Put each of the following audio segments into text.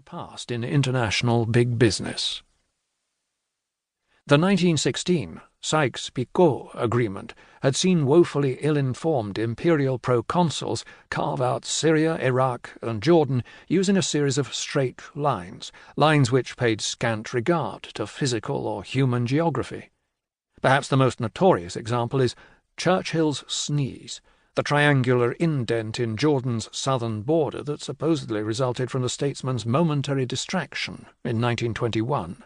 past in international big business. The 1916 Sykes-Picot Agreement had seen woefully ill-informed imperial proconsuls carve out Syria, Iraq, and Jordan using a series of straight lines which paid scant regard to physical or human geography. Perhaps the most notorious example is Churchill's sneeze, the triangular indent in Jordan's southern border that supposedly resulted from the statesman's momentary distraction in 1921.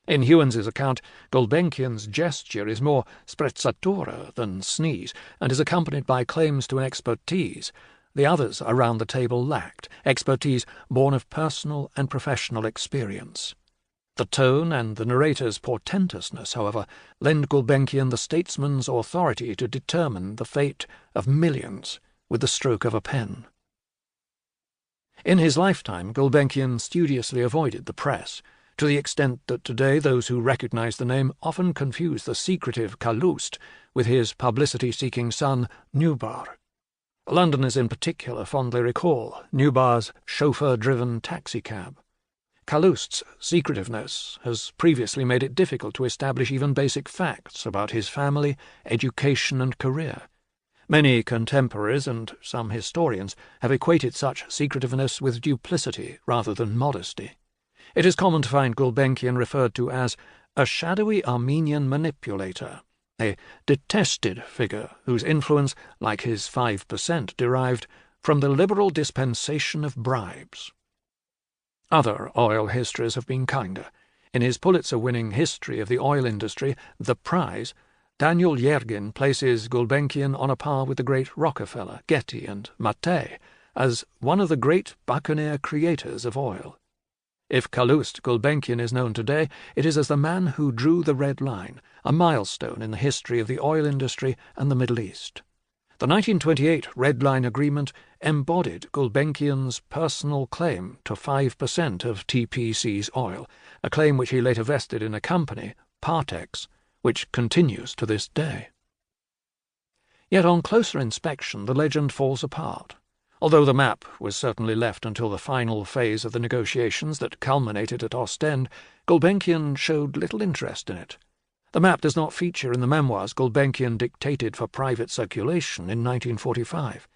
In Hewens's account, Gulbenkian's gesture is more sprezzatura than sneeze, and is accompanied by claims to an expertise the others around the table lacked, expertise born of personal and professional experience. The tone and the narrator's portentousness, however, lend Gulbenkian the statesman's authority to determine the fate of millions with the stroke of a pen. In his lifetime, Gulbenkian studiously avoided the press, to the extent that today those who recognize the name often confuse the secretive Calouste with his publicity-seeking son Nubar. Londoners in particular fondly recall Nubar's chauffeur-driven taxicab. Calouste's secretiveness has previously made it difficult to establish even basic facts about his family, education, and career. Many contemporaries and some historians have equated such secretiveness with duplicity rather than modesty. It is common to find Gulbenkian referred to as a shadowy Armenian manipulator, a detested figure whose influence, like his 5%, derived from the liberal dispensation of bribes. Other oil histories have been kinder. In his Pulitzer-winning History of the Oil Industry, The Prize, Daniel Yergin places Gulbenkian on a par with the great Rockefeller, Getty, and Mattei as one of the great buccaneer creators of oil. If Calouste Gulbenkian is known today, it is as the man who drew the red line, a milestone in the history of the oil industry and the Middle East. The 1928 Red Line Agreement embodied Gulbenkian's personal claim to 5% of TPC's oil, a claim which he later vested in a company, Partex, which continues to this day. Yet on closer inspection the legend falls apart. Although the map was certainly left until the final phase of the negotiations that culminated at Ostend, Gulbenkian showed little interest in it. The map does not feature in the memoirs Gulbenkian dictated for private circulation in 1945.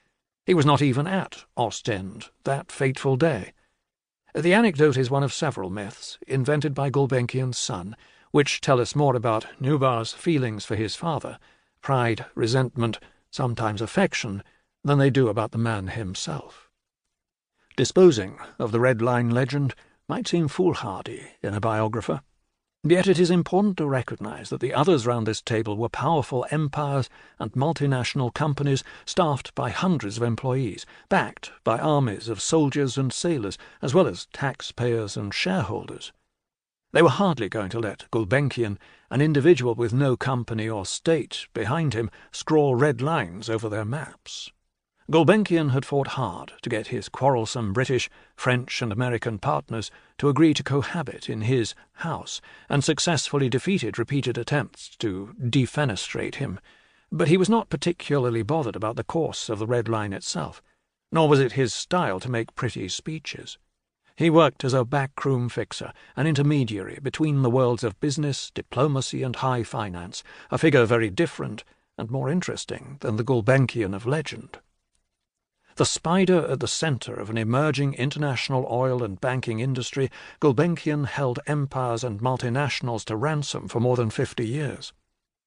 He was not even at Ostend that fateful day. The anecdote is one of several myths, invented by Gulbenkian's son, which tell us more about Nubar's feelings for his father, pride, resentment, sometimes affection, than they do about the man himself. Disposing of the Red Line legend might seem foolhardy in a biographer, yet it is important to recognize that the others round this table were powerful empires and multinational companies staffed by hundreds of employees, backed by armies of soldiers and sailors, as well as taxpayers and shareholders. They were hardly going to let Gulbenkian, an individual with no company or state behind him, scrawl red lines over their maps. Gulbenkian had fought hard to get his quarrelsome British, French, and American partners to agree to cohabit in his house, and successfully defeated repeated attempts to defenestrate him. But he was not particularly bothered about the course of the Red Line itself, nor was it his style to make pretty speeches. He worked as a backroom fixer, an intermediary between the worlds of business, diplomacy, and high finance, a figure very different and more interesting than the Gulbenkian of legend. The spider at the centre of an emerging international oil and banking industry, Gulbenkian held empires and multinationals to ransom for more than 50 years.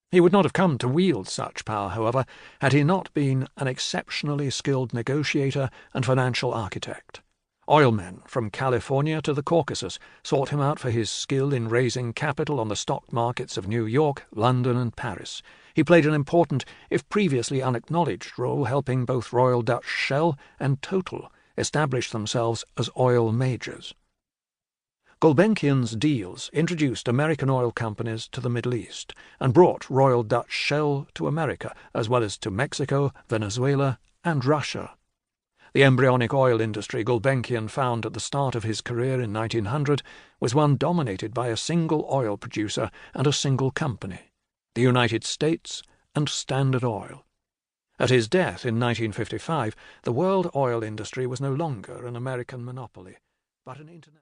He would not have come to wield such power, however, had he not been an exceptionally skilled negotiator and financial architect. Oilmen from California to the Caucasus sought him out for his skill in raising capital on the stock markets of New York, London, and Paris. He played an important, if previously unacknowledged, role helping both Royal Dutch Shell and Total establish themselves as oil majors. Gulbenkian's deals introduced American oil companies to the Middle East and brought Royal Dutch Shell to America, as well as to Mexico, Venezuela, and Russia. The embryonic oil industry Gulbenkian found at the start of his career in 1900 was one dominated by a single oil producer and a single company, the United States and Standard Oil. At his death in 1955, the world oil industry was no longer an American monopoly, but an international